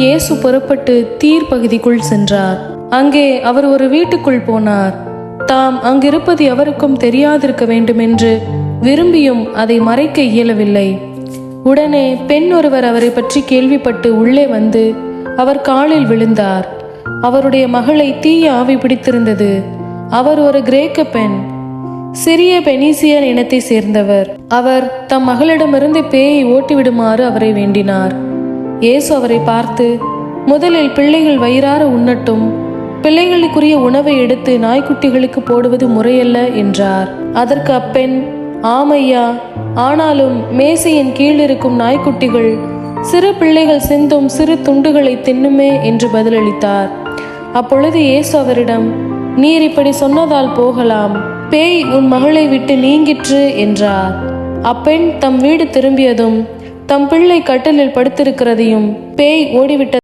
இயேசு புறப்பட்டு தீர் பகுதிக்குள் சென்றார். அங்கே அவர் ஒரு வீட்டுக்குள் போனார். தாம் அங்கிருப்பது எவருக்கும் தெரியாதிருக்க வேண்டுமென்று விரும்பியும் அதை மறைக்க இயலவில்லை. உடனே பெண் ஒருவர் அவரை பற்றி கேள்விப்பட்டு உள்ளே வந்து அவர் காலில் விழுந்தார். அவருடைய மகளை தீய ஆவி பிடித்திருந்தது. அவர் ஒரு கிரேக்க பெண், சிறிய பெனிசியர் இனத்தை சேர்ந்தவர். அவர் தம் மகளிடமிருந்து பேயை ஓட்டிவிடுமாறு அவரை வேண்டினார். இயேசு அவரை பார்த்து, முதலில் பிள்ளைகள் வயிறார உண்ணட்டும், பிள்ளைகளுக்குரிய உணவை எடுத்து நாய்க்குட்டிகளுக்கு போடுவது முறையல்ல என்றார். அதற்கு அப்பெண், ஆமையா, ஆனாலும் மேசையின் கீழ் இருக்கும் நாய்க்குட்டிகள் சிறு பிள்ளைகள் சிந்தும் சிறு துண்டுகளை தின்னுமே என்று பதிலளித்தார். அப்பொழுது இயேசு அவரிடம், நீர் இப்படி சொன்னதால் போகலாம், பேய் உன் மகளை விட்டு நீங்கிற்று என்றார். அப்பெண் தம் வீடு திரும்பியதும் தம் பிள்ளை கட்டிலில் படுத்திருக்கிறதையும் பேய் ஓடிவிட்ட